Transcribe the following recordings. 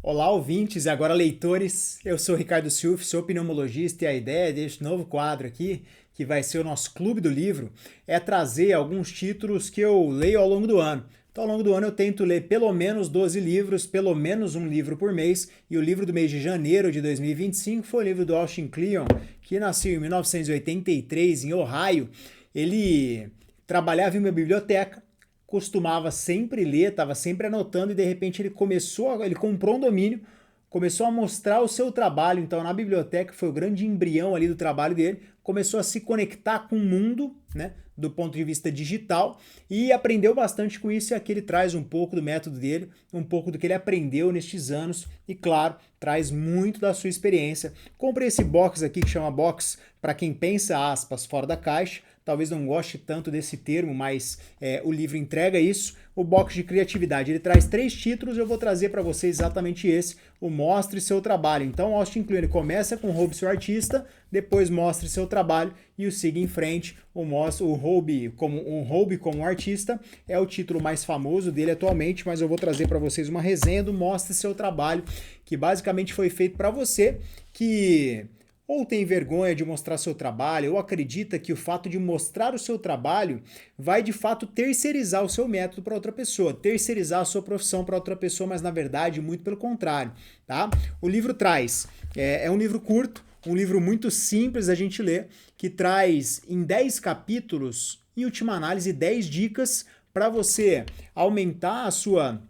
Olá, ouvintes e agora leitores. Eu sou Ricardo Silf, sou pneumologista e a ideia deste novo quadro aqui, que vai ser o nosso Clube do Livro, é trazer alguns títulos que eu leio ao longo do ano. Então, ao longo do ano eu tento ler pelo menos 12 livros, pelo menos um livro por mês, e o livro do mês de janeiro de 2025 foi o livro do Austin Kleon, que nasceu em 1983 em Ohio. Ele trabalhava em uma biblioteca, costumava sempre ler, estava sempre anotando e de repente ele comprou um domínio, começou a mostrar o seu trabalho, então na biblioteca foi o grande embrião ali do trabalho dele, começou a se conectar com o mundo, né, do ponto de vista digital e aprendeu bastante com isso e aqui ele traz um pouco do método dele, um pouco do que ele aprendeu nestes anos e claro, traz muito da sua experiência. Comprei esse box aqui que chama box para quem pensa, aspas, fora da caixa, talvez não goste tanto desse termo, mas o livro entrega isso. O box de criatividade, ele traz 3 títulos, eu vou trazer para vocês exatamente esse, o Mostre Seu Trabalho. Então, Austin Kleon começa com Roube Seu Artista, depois Mostre Seu Trabalho e o Siga em Frente, o Roube como um Artista, é o título mais famoso dele atualmente, mas eu vou trazer para vocês uma resenha do Mostre Seu Trabalho, que basicamente foi feito para você que ou tem vergonha de mostrar seu trabalho, ou acredita que o fato de mostrar o seu trabalho vai de fato terceirizar o seu método para outra pessoa, terceirizar a sua profissão para outra pessoa, mas na verdade muito pelo contrário, tá? O livro traz, é um livro curto, um livro muito simples a gente ler, que traz em 10 capítulos, em última análise, 10 dicas para você aumentar a sua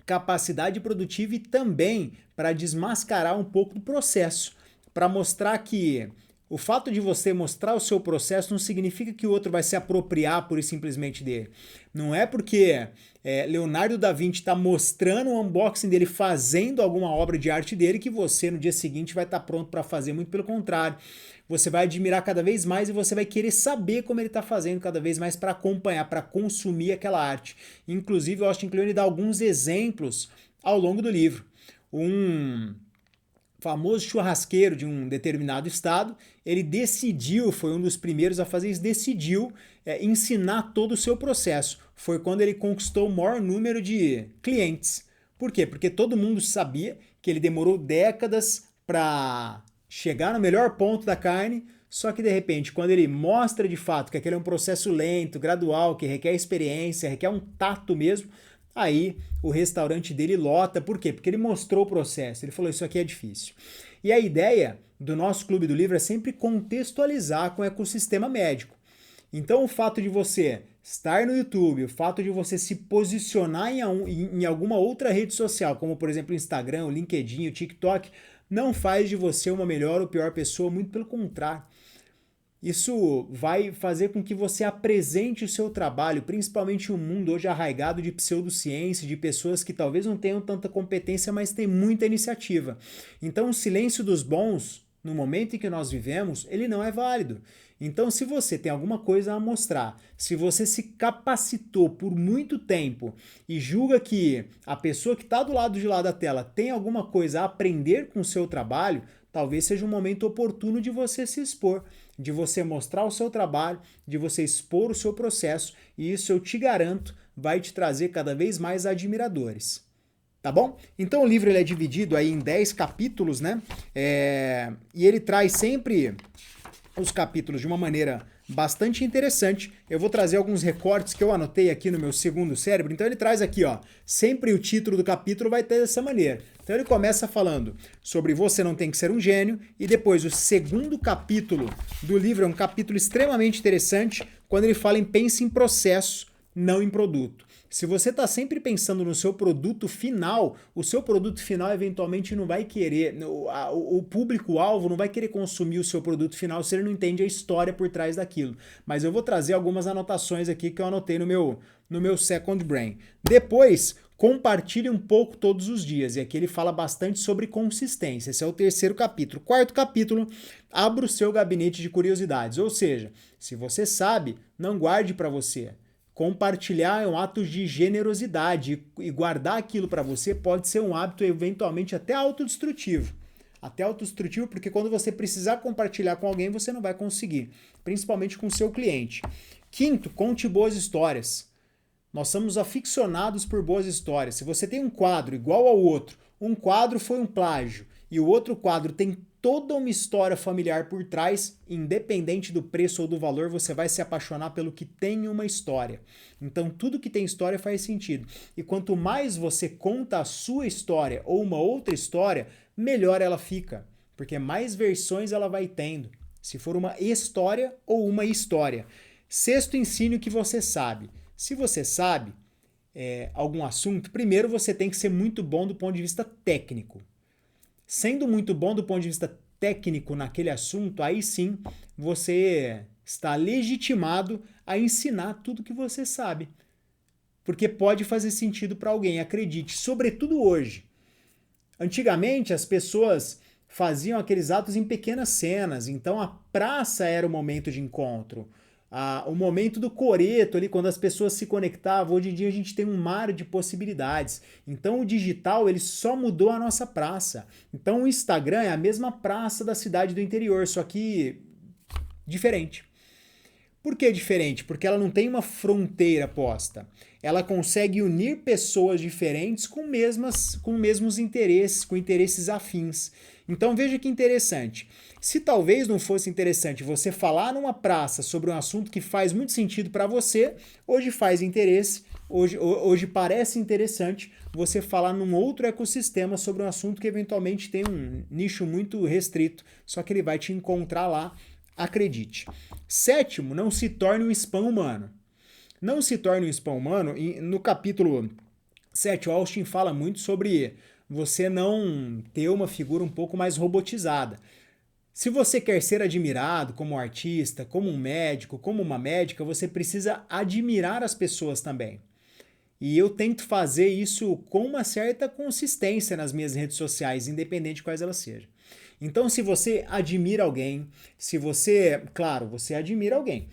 capacidade produtiva e também para desmascarar um pouco do processo, para mostrar que o fato de você mostrar o seu processo não significa que o outro vai se apropriar pura e simplesmente dele. Não é porque Leonardo da Vinci está mostrando o unboxing dele fazendo alguma obra de arte dele que você no dia seguinte vai estar pronto para fazer, muito pelo contrário. Você vai admirar cada vez mais e você vai querer saber como ele está fazendo cada vez mais para acompanhar, para consumir aquela arte. Inclusive, o Austin Kleon dá alguns exemplos ao longo do livro. Um famoso churrasqueiro de um determinado estado, ele decidiu, foi um dos primeiros a fazer isso, decidiu ensinar todo o seu processo. Foi quando ele conquistou o maior número de clientes. Por quê? Porque todo mundo sabia que ele demorou décadas para chegar no melhor ponto da carne, só que de repente, quando ele mostra de fato que aquele é um processo lento, gradual, que requer experiência, requer um tato mesmo, aí o restaurante dele lota. Por quê? Porque ele mostrou o processo, ele falou, isso aqui é difícil. E a ideia do nosso Clube do Livro é sempre contextualizar com o ecossistema médico. Então o fato de você estar no YouTube, o fato de você se posicionar em alguma outra rede social, como por exemplo o Instagram, o LinkedIn, o TikTok, não faz de você uma melhor ou pior pessoa, muito pelo contrário. Isso vai fazer com que você apresente o seu trabalho, principalmente um mundo hoje arraigado de pseudociência, de pessoas que talvez não tenham tanta competência, mas têm muita iniciativa. Então o silêncio dos bons, no momento em que nós vivemos, ele não é válido. Então se você tem alguma coisa a mostrar, se você se capacitou por muito tempo e julga que a pessoa que está do lado de lá da tela tem alguma coisa a aprender com o seu trabalho, talvez seja um momento oportuno de você se expor, de você mostrar o seu trabalho, de você expor o seu processo, e isso eu te garanto vai te trazer cada vez mais admiradores. Tá bom? Então o livro ele é dividido aí em 10 capítulos, né? E ele traz sempre os capítulos de uma maneira bastante interessante. Eu vou trazer alguns recortes que eu anotei aqui no meu segundo cérebro. Então ele traz aqui, ó, sempre o título do capítulo vai ter dessa maneira. Então ele começa falando sobre você não tem que ser um gênio, e depois o segundo capítulo do livro é um capítulo extremamente interessante, quando ele fala em pense em processo, não em produto. Se você está sempre pensando no seu produto final, o seu produto final eventualmente não vai querer, o público-alvo não vai querer consumir o seu produto final se ele não entende a história por trás daquilo. Mas eu vou trazer algumas anotações aqui que eu anotei no meu Second Brain. Depois, compartilhe um pouco todos os dias, e aqui ele fala bastante sobre consistência. Esse é o terceiro capítulo. Quarto capítulo, abra o seu gabinete de curiosidades, ou seja, se você sabe, não guarde para você. Compartilhar é um ato de generosidade, e guardar aquilo para você pode ser um hábito eventualmente até autodestrutivo. Até autodestrutivo, porque quando você precisar compartilhar com alguém, você não vai conseguir, principalmente com o seu cliente. Quinto, conte boas histórias. Nós somos aficionados por boas histórias. Se você tem um quadro igual ao outro, um quadro foi um plágio e o outro quadro tem toda uma história familiar por trás, independente do preço ou do valor, você vai se apaixonar pelo que tem uma história. Então, tudo que tem história faz sentido. E quanto mais você conta a sua história ou uma outra história, melhor ela fica, porque mais versões ela vai tendo. Se for uma história ou uma história. Sexto, ensine o que você sabe. Se você sabe algum assunto, primeiro você tem que ser muito bom do ponto de vista técnico. Sendo muito bom do ponto de vista técnico naquele assunto, aí sim você está legitimado a ensinar tudo que você sabe. Porque pode fazer sentido para alguém, acredite, sobretudo hoje. Antigamente as pessoas faziam aqueles atos em pequenas cenas, então a praça era o momento de encontro. O momento do coreto ali, quando as pessoas se conectavam. Hoje em dia a gente tem um mar de possibilidades. Então o digital ele só mudou a nossa praça. Então o Instagram é a mesma praça da cidade do interior, só que diferente. Por que diferente? Porque ela não tem uma fronteira posta. Ela consegue unir pessoas diferentes com mesmos interesses, com interesses afins. Então veja que interessante. Se talvez não fosse interessante você falar numa praça sobre um assunto que faz muito sentido para você, hoje faz interesse, hoje parece interessante você falar num outro ecossistema sobre um assunto que eventualmente tem um nicho muito restrito, só que ele vai te encontrar lá, acredite. Sétimo, não se torne um spam humano. Não se torne um spam humano. No capítulo 7, o Austin fala muito sobre você não ter uma figura um pouco mais robotizada. Se você quer ser admirado como um artista, como um médico, como uma médica, você precisa admirar as pessoas também. E eu tento fazer isso com uma certa consistência nas minhas redes sociais, independente de quais elas sejam. Então, se você admira alguém, claro, você admira alguém,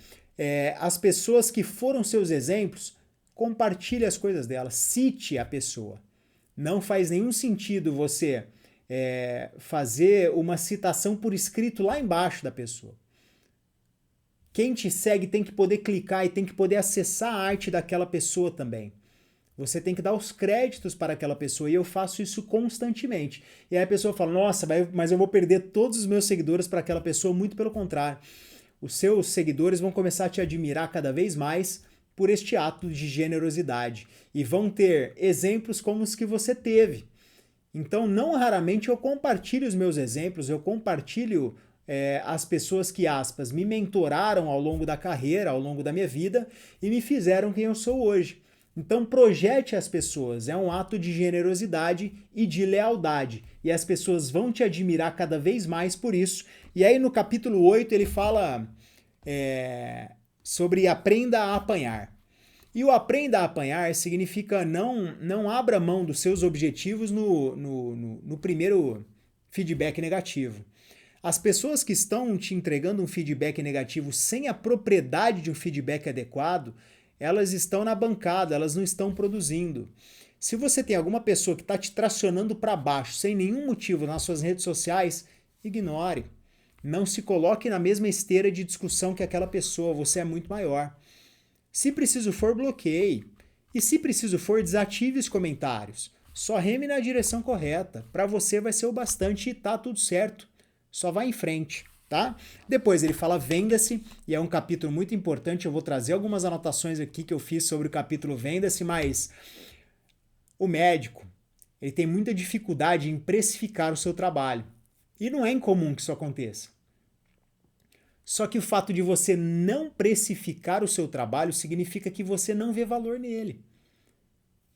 as pessoas que foram seus exemplos, compartilhe as coisas delas, cite a pessoa. Não faz nenhum sentido você fazer uma citação por escrito lá embaixo da pessoa. Quem te segue tem que poder clicar e tem que poder acessar a arte daquela pessoa também. Você tem que dar os créditos para aquela pessoa e eu faço isso constantemente. E aí a pessoa fala, nossa, mas eu vou perder todos os meus seguidores para aquela pessoa. Muito pelo contrário. Os seus seguidores vão começar a te admirar cada vez mais por este ato de generosidade. E vão ter exemplos como os que você teve. Então, não raramente eu compartilho os meus exemplos, eu compartilho as pessoas que, aspas, me mentoraram ao longo da carreira, ao longo da minha vida e me fizeram quem eu sou hoje. Então projete as pessoas, é um ato de generosidade e de lealdade. E as pessoas vão te admirar cada vez mais por isso. E aí no capítulo 8 ele fala sobre aprenda a apanhar. E o aprenda a apanhar significa não abra mão dos seus objetivos no primeiro feedback negativo. As pessoas que estão te entregando um feedback negativo sem a propriedade de um feedback adequado, elas estão na bancada, elas não estão produzindo. Se você tem alguma pessoa que está te tracionando para baixo sem nenhum motivo nas suas redes sociais, ignore. Não se coloque na mesma esteira de discussão que aquela pessoa, você é muito maior. Se preciso for, bloqueie. E se preciso for, desative os comentários. Só reme na direção correta. Para você vai ser o bastante e tá tudo certo. Só vai em frente. Tá? Depois ele fala venda-se, e é um capítulo muito importante, eu vou trazer algumas anotações aqui que eu fiz sobre o capítulo venda-se, mas o médico, ele tem muita dificuldade em precificar o seu trabalho, e não é incomum que isso aconteça. Só que o fato de você não precificar o seu trabalho significa que você não vê valor nele.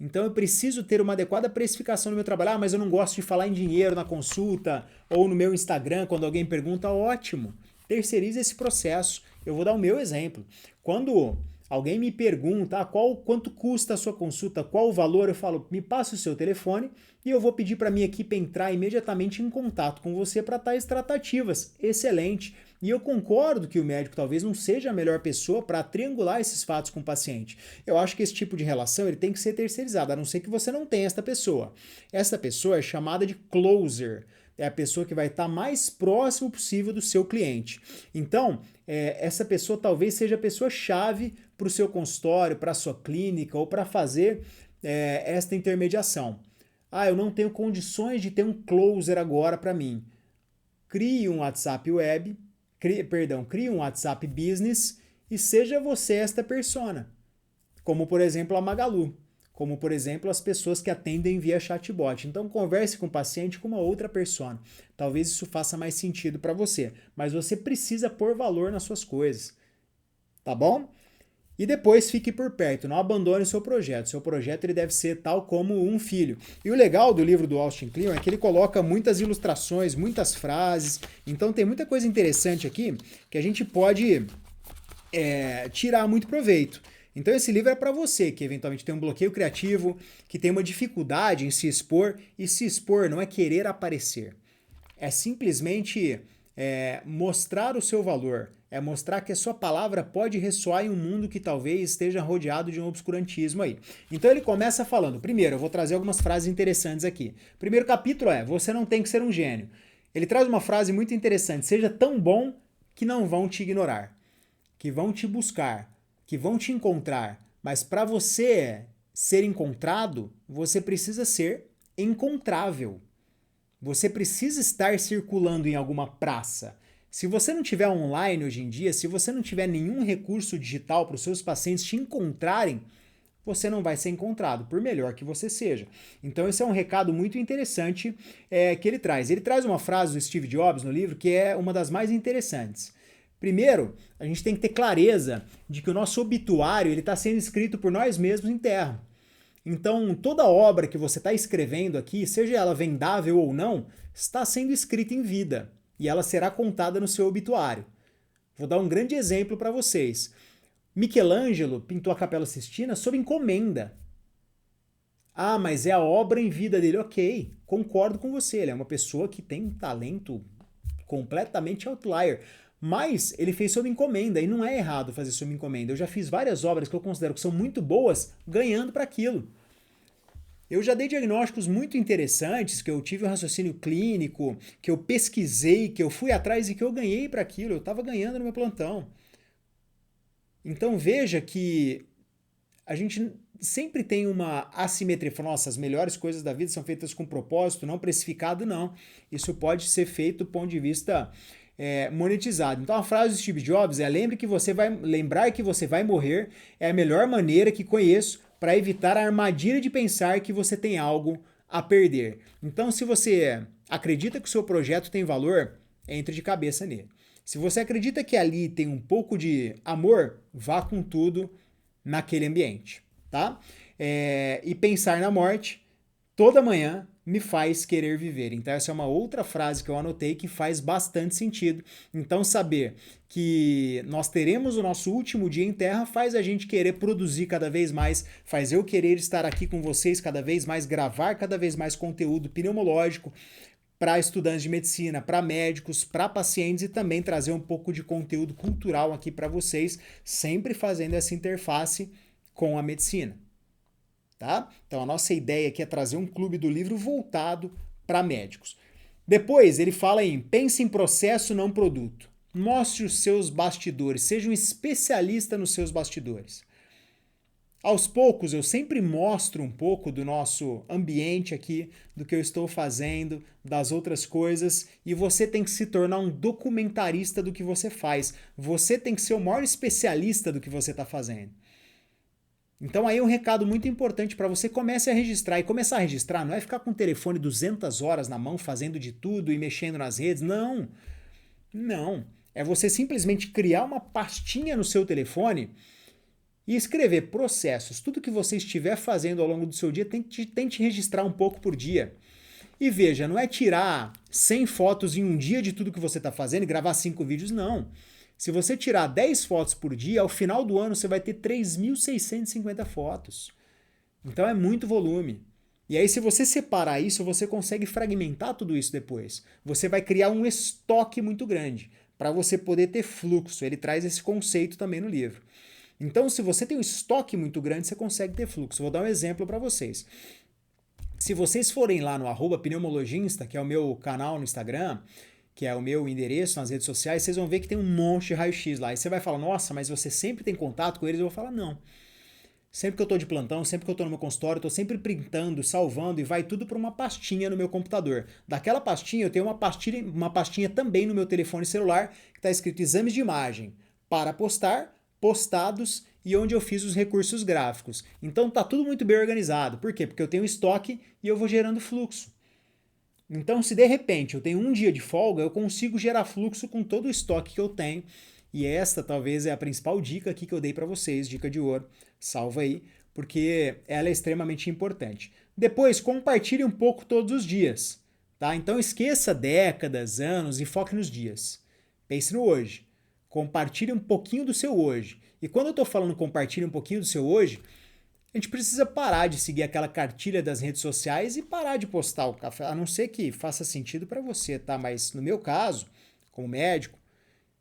Então eu preciso ter uma adequada precificação no meu trabalho. Mas eu não gosto de falar em dinheiro na consulta ou no meu Instagram quando alguém pergunta. Ótimo, terceirize esse processo. Eu vou dar o meu exemplo. Quando alguém me pergunta quanto custa a sua consulta, qual o valor, eu falo, me passa o seu telefone e eu vou pedir para a minha equipe entrar imediatamente em contato com você para tais tratativas. Excelente. E eu concordo que o médico talvez não seja a melhor pessoa para triangular esses fatos com o paciente. Eu acho que esse tipo de relação ele tem que ser terceirizado, a não ser que você não tenha esta pessoa. Esta pessoa é chamada de closer. É a pessoa que vai estar mais próximo possível do seu cliente. Então, essa pessoa talvez seja a pessoa-chave para o seu consultório, para a sua clínica ou para fazer esta intermediação. Ah, eu não tenho condições de ter um closer agora para mim. Crie um WhatsApp web, crie um WhatsApp business e seja você esta persona. Como, por exemplo, a Magalu. Como, por exemplo, as pessoas que atendem via chatbot. Então, converse com o paciente com uma outra persona. Talvez isso faça mais sentido para você. Mas você precisa pôr valor nas suas coisas. Tá bom? E depois fique por perto, não abandone o seu projeto. Seu projeto ele deve ser tal como um filho. E o legal do livro do Austin Kleon é que ele coloca muitas ilustrações, muitas frases. Então tem muita coisa interessante aqui que a gente pode tirar muito proveito. Então esse livro é para você que eventualmente tem um bloqueio criativo, que tem uma dificuldade em se expor, e se expor não é querer aparecer. É simplesmente mostrar o seu valor, é mostrar que a sua palavra pode ressoar em um mundo que talvez esteja rodeado de um obscurantismo aí. Então ele começa falando, primeiro, eu vou trazer algumas frases interessantes aqui. Primeiro capítulo você não tem que ser um gênio. Ele traz uma frase muito interessante, seja tão bom que não vão te ignorar, que vão te buscar, que vão te encontrar, mas para você ser encontrado, você precisa ser encontrável. Você precisa estar circulando em alguma praça. Se você não tiver online hoje em dia, se você não tiver nenhum recurso digital para os seus pacientes te encontrarem, você não vai ser encontrado, por melhor que você seja. Então esse é um recado muito interessante que ele traz. Ele traz uma frase do Steve Jobs no livro que é uma das mais interessantes. Primeiro, a gente tem que ter clareza de que o nosso obituário está sendo escrito por nós mesmos em terra. Então, toda obra que você está escrevendo aqui, seja ela vendável ou não, está sendo escrita em vida e ela será contada no seu obituário. Vou dar um grande exemplo para vocês. Michelangelo pintou a Capela Sistina sob encomenda. Ah, mas é a obra em vida dele. Ok, concordo com você. Ele é uma pessoa que tem um talento completamente outlier. Mas ele fez sob encomenda e não é errado fazer sob encomenda. Eu já fiz várias obras que eu considero que são muito boas ganhando para aquilo. Eu já dei diagnósticos muito interessantes, que eu tive um raciocínio clínico, que eu pesquisei, que eu fui atrás e que eu ganhei para aquilo. Eu estava ganhando no meu plantão. Então veja que a gente sempre tem uma assimetria. Nossa, as melhores coisas da vida são feitas com propósito, não precificado, não. Isso pode ser feito do ponto de vista monetizado. Então a frase do Steve Jobs é: lembrar que você vai morrer é a melhor maneira que conheço para evitar a armadilha de pensar que você tem algo a perder. Então, se você acredita que o seu projeto tem valor, entre de cabeça nele. Se você acredita que ali tem um pouco de amor, vá com tudo naquele ambiente, tá? E pensar na morte toda manhã me faz querer viver. Então essa é uma outra frase que eu anotei que faz bastante sentido. Então saber que nós teremos o nosso último dia em terra faz a gente querer produzir cada vez mais, faz eu querer estar aqui com vocês cada vez mais, gravar cada vez mais conteúdo pneumológico para estudantes de medicina, para médicos, para pacientes e também trazer um pouco de conteúdo cultural aqui para vocês, sempre fazendo essa interface com a medicina. Tá? Então a nossa ideia aqui é trazer um clube do livro voltado para médicos. Depois ele fala em pense em processo, não produto. Mostre os seus bastidores, seja um especialista nos seus bastidores. Aos poucos eu sempre mostro um pouco do nosso ambiente aqui, do que eu estou fazendo, das outras coisas, e você tem que se tornar um documentarista do que você faz. Você tem que ser o maior especialista do que você está fazendo. Então aí um recado muito importante para você: comece a registrar. E começar a registrar não é ficar com o telefone 200 horas na mão fazendo de tudo e mexendo nas redes. Não. Não. É você simplesmente criar uma pastinha no seu telefone e escrever processos. Tudo que você estiver fazendo ao longo do seu dia, tente registrar um pouco por dia. E veja, não é tirar 100 fotos em um dia de tudo que você está fazendo e gravar 5 vídeos, não. Se você tirar 10 fotos por dia, ao final do ano você vai ter 3.650 fotos. Então é muito volume. E aí, se você separar isso, você consegue fragmentar tudo isso depois. Você vai criar um estoque muito grande para você poder ter fluxo. Ele traz esse conceito também no livro. Então, se você tem um estoque muito grande, você consegue ter fluxo. Vou dar um exemplo para vocês. Se vocês forem lá no @pneumologista, que é o meu canal no Instagram, que é o meu endereço nas redes sociais, vocês vão ver que tem um monte de raio-x lá. E você vai falar: nossa, mas você sempre tem contato com eles? Eu vou falar: não. Sempre que eu estou de plantão, sempre que eu estou no meu consultório, eu estou sempre printando, salvando e vai tudo para uma pastinha no meu computador. Daquela pastinha eu tenho uma pastinha também no meu telefone celular que está escrito exames de imagem para postar, postados e onde eu fiz os recursos gráficos. Então tá tudo muito bem organizado. Por quê? Porque eu tenho estoque e eu vou gerando fluxo. Então, se de repente eu tenho um dia de folga, eu consigo gerar fluxo com todo o estoque que eu tenho. E esta talvez é a principal dica aqui que eu dei para vocês, dica de ouro. Salva aí, porque ela é extremamente importante. Depois, compartilhe um pouco todos os dias, tá? Então esqueça décadas, anos e foque nos dias. Pense no hoje. Compartilhe um pouquinho do seu hoje. E quando eu estou falando compartilhe um pouquinho do seu hoje, a gente precisa parar de seguir aquela cartilha das redes sociais e parar de postar o café, a não ser que faça sentido para você, tá? Mas no meu caso, como médico,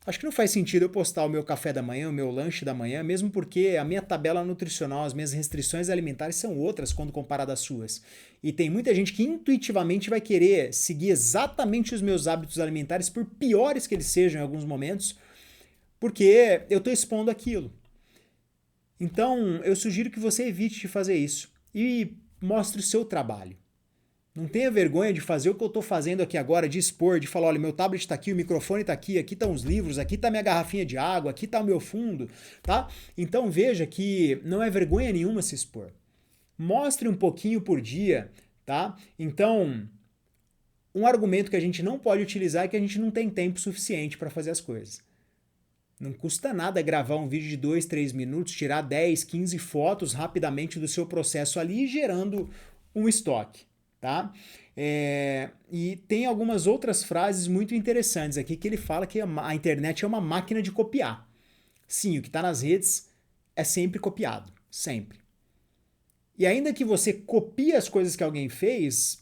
acho que não faz sentido eu postar o meu café da manhã, o meu lanche da manhã, mesmo porque a minha tabela nutricional, as minhas restrições alimentares são outras quando comparado às suas. E tem muita gente que intuitivamente vai querer seguir exatamente os meus hábitos alimentares, por piores que eles sejam em alguns momentos, porque eu estou expondo aquilo. Então, eu sugiro que você evite de fazer isso e mostre o seu trabalho. Não tenha vergonha de fazer o que eu estou fazendo aqui agora, de expor, de falar, olha, meu tablet está aqui, o microfone está aqui estão os livros, aqui está minha garrafinha de água, aqui está o meu fundo, tá? Então veja que não é vergonha nenhuma se expor. Mostre um pouquinho por dia, tá? Então, um argumento que a gente não pode utilizar é que a gente não tem tempo suficiente para fazer as coisas. Não custa nada gravar um vídeo de 2, 3 minutos, tirar 10, 15 fotos rapidamente do seu processo ali, gerando um estoque, tá? E tem algumas outras frases muito interessantes aqui que ele fala que a internet é uma máquina de copiar. Sim, o que está nas redes é sempre copiado, sempre. E ainda que você copie as coisas que alguém fez,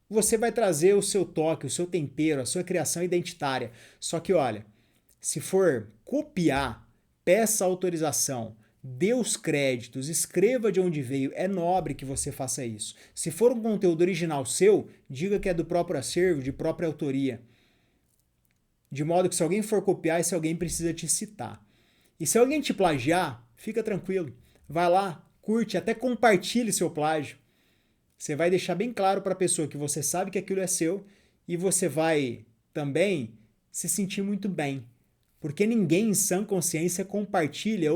você vai trazer o seu toque, o seu tempero, a sua criação identitária. Só que olha, se for copiar, peça autorização, dê os créditos, escreva de onde veio, é nobre que você faça isso. Se for um conteúdo original seu, diga que é do próprio acervo, de própria autoria. De modo que se alguém for copiar, esse alguém precisa te citar. E se alguém te plagiar, fica tranquilo. Vai lá, curte, até compartilhe seu plágio. Você vai deixar bem claro para a pessoa que você sabe que aquilo é seu e você vai também se sentir muito bem. Porque ninguém em sã consciência compartilha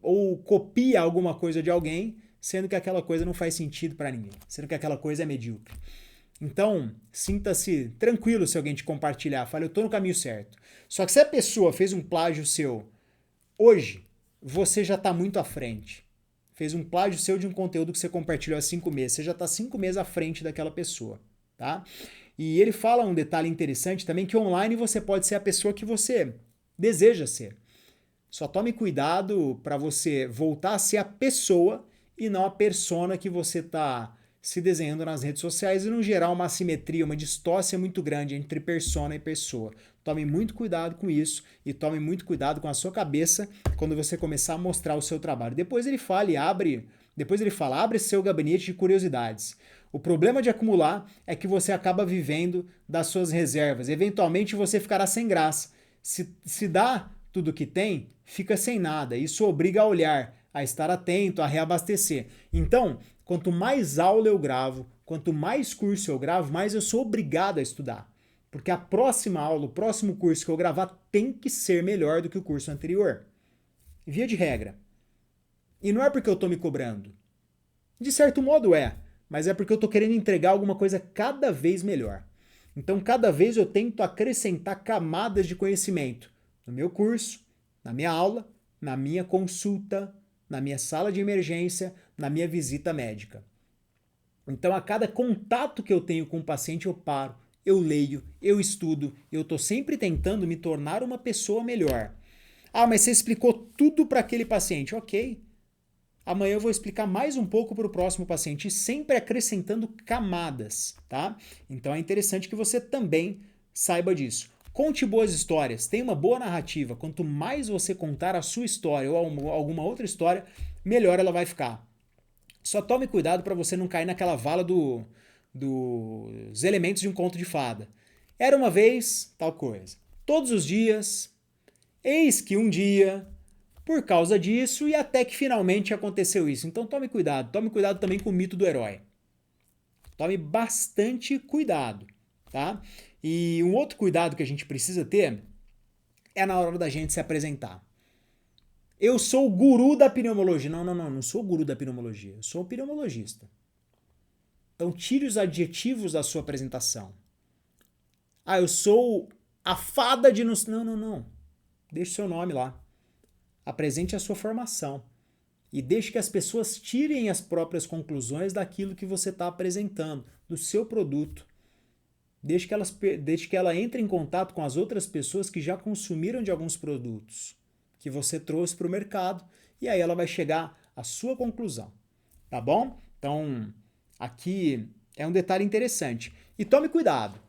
ou copia alguma coisa de alguém, sendo que aquela coisa não faz sentido para ninguém, sendo que aquela coisa é medíocre. Então, sinta-se tranquilo se alguém te compartilhar, fale, eu estou no caminho certo. Só que se a pessoa fez um plágio seu hoje, você já está muito à frente. Fez um plágio seu de um conteúdo que você compartilhou há 5 meses, você já está 5 meses à frente daquela pessoa, tá? E ele fala um detalhe interessante também, que online você pode ser a pessoa que você deseja ser. Só tome cuidado para você voltar a ser a pessoa e não a persona que você está se desenhando nas redes sociais e não gerar uma assimetria, uma distócia muito grande entre persona e pessoa. Tome muito cuidado com isso e tome muito cuidado com a sua cabeça quando você começar a mostrar o seu trabalho. Depois ele fala, abre seu gabinete de curiosidades. O problema de acumular é que você acaba vivendo das suas reservas. Eventualmente você ficará sem graça. Se dá tudo que tem, fica sem nada. Isso obriga a olhar, a estar atento, a reabastecer. Então, quanto mais aula eu gravo, quanto mais curso eu gravo, mais eu sou obrigado a estudar. Porque a próxima aula, o próximo curso que eu gravar tem que ser melhor do que o curso anterior. Via de regra. E não é porque eu estou me cobrando. De certo modo é, mas é porque eu estou querendo entregar alguma coisa cada vez melhor. Então, cada vez eu tento acrescentar camadas de conhecimento no meu curso, na minha aula, na minha consulta, na minha sala de emergência, na minha visita médica. Então, a cada contato que eu tenho com o paciente, eu paro, eu leio, eu estudo, eu estou sempre tentando me tornar uma pessoa melhor. Ah, mas você explicou tudo para aquele paciente. Ok. Amanhã eu vou explicar mais um pouco para o próximo paciente, sempre acrescentando camadas, tá? Então é interessante que você também saiba disso. Conte boas histórias, tenha uma boa narrativa. Quanto mais você contar a sua história ou alguma outra história, melhor ela vai ficar. Só tome cuidado para você não cair naquela vala dos elementos de um conto de fada. Era uma vez tal coisa. Todos os dias, eis que um dia por causa disso e até que finalmente aconteceu isso. Então tome cuidado também com o mito do herói. Tome bastante cuidado, tá? E um outro cuidado que a gente precisa ter é na hora da gente se apresentar. Eu sou o guru da pneumologia. Não sou o guru da pneumologia. Eu sou um pneumologista. Então tire os adjetivos da sua apresentação. Ah, eu sou a fada de... Não. Deixe o seu nome lá. Apresente a sua formação. E deixe que as pessoas tirem as próprias conclusões daquilo que você está apresentando, do seu produto. Deixe que ela entre em contato com as outras pessoas que já consumiram de alguns produtos que você trouxe para o mercado e aí ela vai chegar à sua conclusão. Tá bom? Então, aqui é um detalhe interessante. E tome cuidado,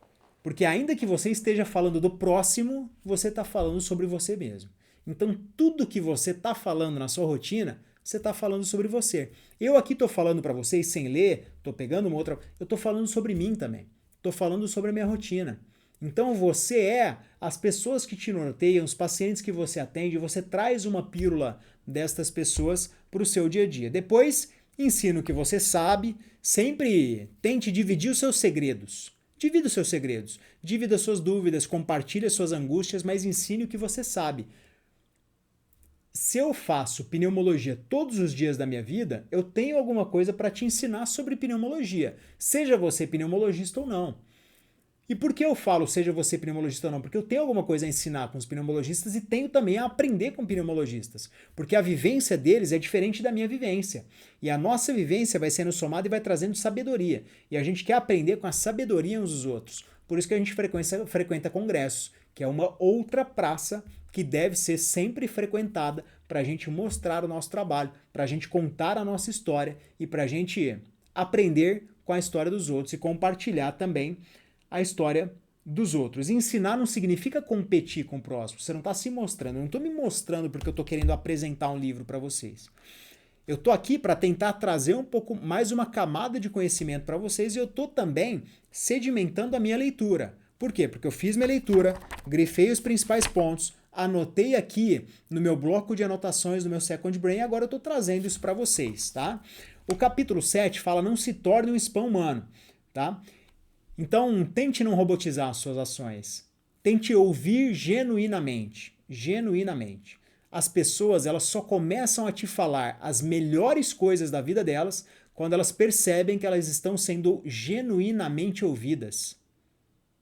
porque ainda que você esteja falando do próximo, você está falando sobre você mesmo. Então, tudo que você está falando na sua rotina, você está falando sobre você. Eu aqui estou falando para vocês sem ler, estou pegando uma outra... Eu estou falando sobre mim também. Estou falando sobre a minha rotina. Então você é as pessoas que te norteiam, os pacientes que você atende, você traz uma pílula destas pessoas para o seu dia a dia. Depois, ensina o que você sabe, sempre tente dividir os seus segredos. Divida os seus segredos, divida as suas dúvidas, compartilhe as suas angústias, mas ensine o que você sabe. Se eu faço pneumologia todos os dias da minha vida, eu tenho alguma coisa para te ensinar sobre pneumologia, seja você pneumologista ou não. E por que eu falo seja você pneumologista ou não? Porque eu tenho alguma coisa a ensinar com os pneumologistas e tenho também a aprender com pneumologistas. Porque a vivência deles é diferente da minha vivência. E a nossa vivência vai sendo somada e vai trazendo sabedoria. E a gente quer aprender com a sabedoria uns dos outros. Por isso que a gente frequenta congressos, que é uma outra praça que deve ser sempre frequentada para a gente mostrar o nosso trabalho, para a gente contar a nossa história e para a gente aprender com a história dos outros e compartilhar também a história dos outros. Ensinar não significa competir com o próximo. Você não está se mostrando. Eu não estou me mostrando porque eu estou querendo apresentar um livro para vocês. Eu estou aqui para tentar trazer um pouco mais uma camada de conhecimento para vocês e eu estou também sedimentando a minha leitura. Por quê? Porque eu fiz minha leitura, grifei os principais pontos, anotei aqui no meu bloco de anotações do meu Second Brain e agora eu estou trazendo isso para vocês, tá? O capítulo 7 fala não se torne um spam humano, tá? Então, tente não robotizar as suas ações. Tente ouvir genuinamente. Genuinamente. As pessoas, elas só começam a te falar as melhores coisas da vida delas quando elas percebem que elas estão sendo genuinamente ouvidas.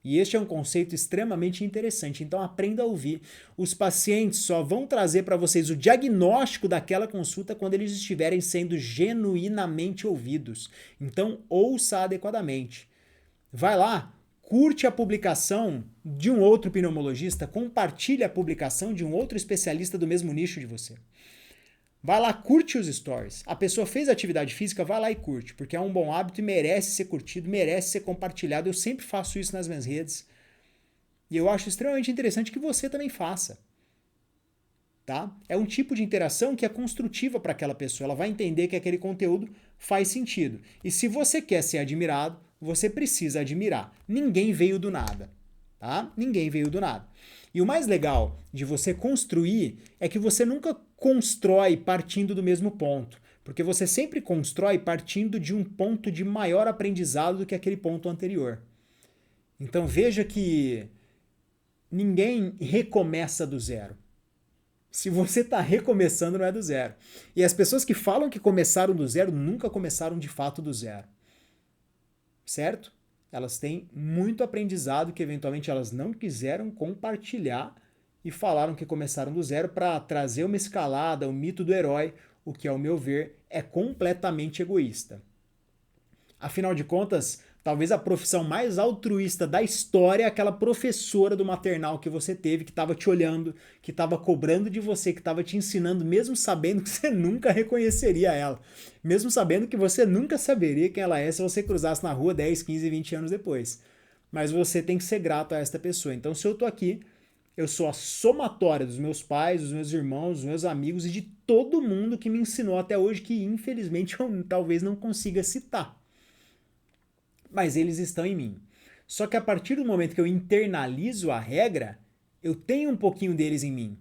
E este é um conceito extremamente interessante. Então, aprenda a ouvir. Os pacientes só vão trazer para vocês o diagnóstico daquela consulta quando eles estiverem sendo genuinamente ouvidos. Então, ouça adequadamente. Vai lá, curte a publicação de um outro pneumologista, compartilhe a publicação de um outro especialista do mesmo nicho de você. Vai lá, curte os stories. A pessoa fez atividade física, vai lá e curte, porque é um bom hábito e merece ser curtido, merece ser compartilhado. Eu sempre faço isso nas minhas redes. E eu acho extremamente interessante que você também faça. Tá? É um tipo de interação que é construtiva para aquela pessoa. Ela vai entender que aquele conteúdo faz sentido. E se você quer ser admirado, você precisa admirar. Ninguém veio do nada, tá? Ninguém veio do nada. E o mais legal de você construir é que você nunca constrói partindo do mesmo ponto, porque você sempre constrói partindo de um ponto de maior aprendizado do que aquele ponto anterior. Então veja que ninguém recomeça do zero. Se você está recomeçando, não é do zero. E as pessoas que falam que começaram do zero nunca começaram de fato do zero. Certo? Elas têm muito aprendizado que eventualmente elas não quiseram compartilhar e falaram que começaram do zero para trazer uma escalada, o mito do herói, o que, ao meu ver, é completamente egoísta. Afinal de contas, talvez a profissão mais altruísta da história é aquela professora do maternal que você teve, que estava te olhando, que estava cobrando de você, que estava te ensinando, mesmo sabendo que você nunca reconheceria ela. Mesmo sabendo que você nunca saberia quem ela é se você cruzasse na rua 10, 15, 20 anos depois. Mas você tem que ser grato a esta pessoa. Então, se eu estou aqui, eu sou a somatória dos meus pais, dos meus irmãos, dos meus amigos e de todo mundo que me ensinou até hoje, que infelizmente eu talvez não consiga citar. Mas eles estão em mim. Só que a partir do momento que eu internalizo a regra, eu tenho um pouquinho deles em mim.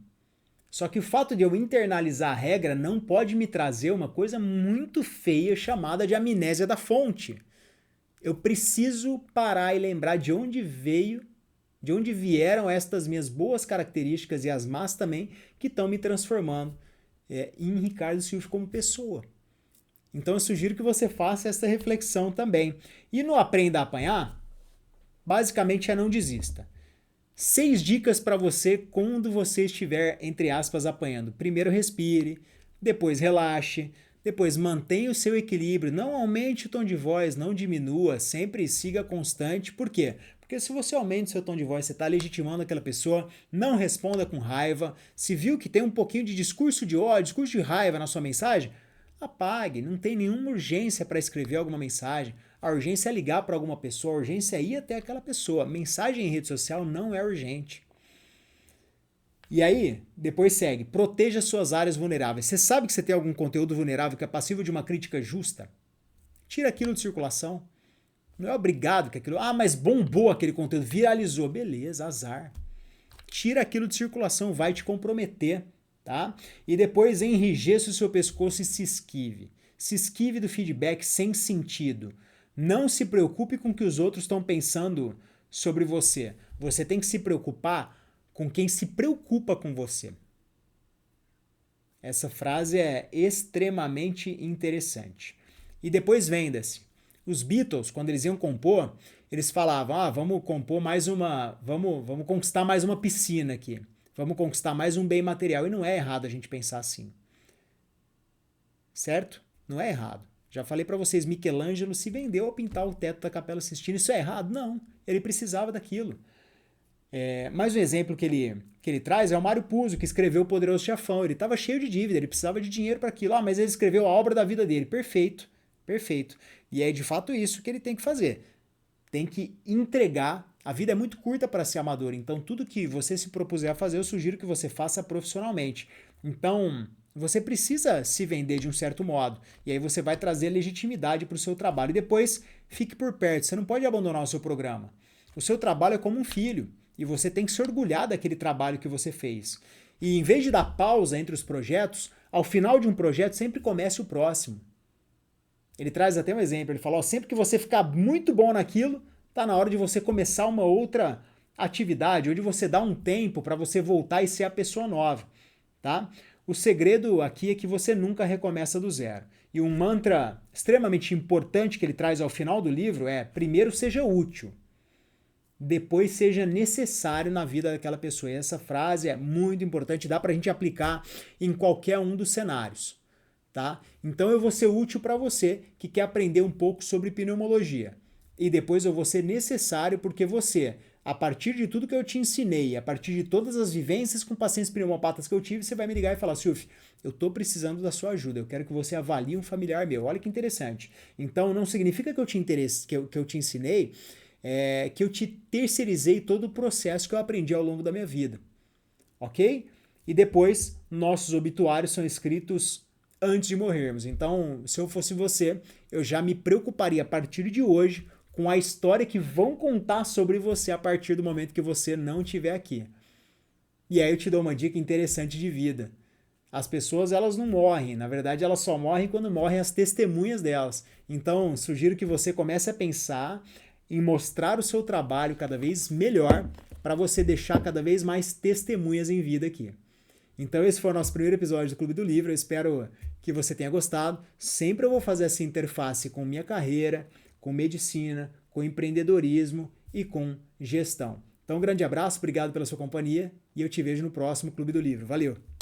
Só que o fato de eu internalizar a regra não pode me trazer uma coisa muito feia chamada de amnésia da fonte. Eu preciso parar e lembrar de onde vieram estas minhas boas características e as más também, que estão me transformando em Ricardo Silva como pessoa. Então eu sugiro que você faça essa reflexão também. E no Aprenda a Apanhar, basicamente é não desista. 6 dicas para você quando você estiver, entre aspas, apanhando. Primeiro respire, depois relaxe, depois mantenha o seu equilíbrio, não aumente o tom de voz, não diminua, sempre siga constante. Por quê? Porque se você aumenta o seu tom de voz, você está legitimando aquela pessoa, não responda com raiva. Se viu que tem um pouquinho de discurso de ódio, discurso de raiva na sua mensagem, apague, não tem nenhuma urgência para escrever alguma mensagem. A urgência é ligar para alguma pessoa, a urgência é ir até aquela pessoa. Mensagem em rede social não é urgente. E aí, depois segue, proteja suas áreas vulneráveis. Você sabe que você tem algum conteúdo vulnerável que é passível de uma crítica justa? Tira aquilo de circulação. Não é obrigado que aquilo... mas bombou aquele conteúdo, viralizou. Beleza, azar. Tira aquilo de circulação, vai te comprometer, tá? E depois enrijeça o seu pescoço e se esquive. Se esquive do feedback sem sentido. Não se preocupe com o que os outros estão pensando sobre você. Você tem que se preocupar com quem se preocupa com você. Essa frase é extremamente interessante. E depois venda-se. Os Beatles, quando eles iam compor, eles falavam, vamos compor mais uma, vamos conquistar mais uma piscina aqui. Vamos conquistar mais um bem material. E não é errado a gente pensar assim. Certo? Não é errado. Já falei para vocês, Michelangelo se vendeu a pintar o teto da Capela Sistina. Isso é errado? Não. Ele precisava daquilo. Mais um exemplo que ele traz é o Mário Puzo, que escreveu O Poderoso Chefão. Ele estava cheio de dívida, ele precisava de dinheiro para aquilo. Mas ele escreveu a obra da vida dele. Perfeito. Perfeito. E é de fato isso que ele tem que fazer. Tem que entregar. A vida é muito curta para ser amador. Então, tudo que você se propuser a fazer, eu sugiro que você faça profissionalmente. Então... você precisa se vender de um certo modo. E aí você vai trazer legitimidade para o seu trabalho. E depois, fique por perto. Você não pode abandonar o seu programa. O seu trabalho é como um filho. E você tem que se orgulhar daquele trabalho que você fez. E em vez de dar pausa entre os projetos, ao final de um projeto sempre comece o próximo. Ele traz até um exemplo. Ele fala, sempre que você ficar muito bom naquilo, está na hora de você começar uma outra atividade, ou de você dar um tempo para você voltar e ser a pessoa nova. Tá? O segredo aqui é que você nunca recomeça do zero. E um mantra extremamente importante que ele traz ao final do livro é: primeiro seja útil, depois seja necessário na vida daquela pessoa. E essa frase é muito importante, dá para a gente aplicar em qualquer um dos cenários. Tá? Então eu vou ser útil para você que quer aprender um pouco sobre pneumologia. E depois eu vou ser necessário porque você... a partir de tudo que eu te ensinei, a partir de todas as vivências com pacientes pneumopatas que eu tive, você vai me ligar e falar, Silvio, eu estou precisando da sua ajuda, eu quero que você avalie um familiar meu. Olha que interessante. Então não significa que eu te ensinei, que eu te terceirizei todo o processo que eu aprendi ao longo da minha vida. Ok? E depois, nossos obituários são escritos antes de morrermos. Então, se eu fosse você, eu já me preocuparia a partir de hoje com a história que vão contar sobre você a partir do momento que você não estiver aqui. E aí eu te dou uma dica interessante de vida. As pessoas, elas não morrem. Na verdade, elas só morrem quando morrem as testemunhas delas. Então, sugiro que você comece a pensar em mostrar o seu trabalho cada vez melhor para você deixar cada vez mais testemunhas em vida aqui. Então, esse foi o nosso primeiro episódio do Clube do Livro. Eu espero que você tenha gostado. Sempre eu vou fazer essa interface com minha carreira, com medicina, com empreendedorismo e com gestão. Então, um grande abraço, obrigado pela sua companhia e eu te vejo no próximo Clube do Livro. Valeu!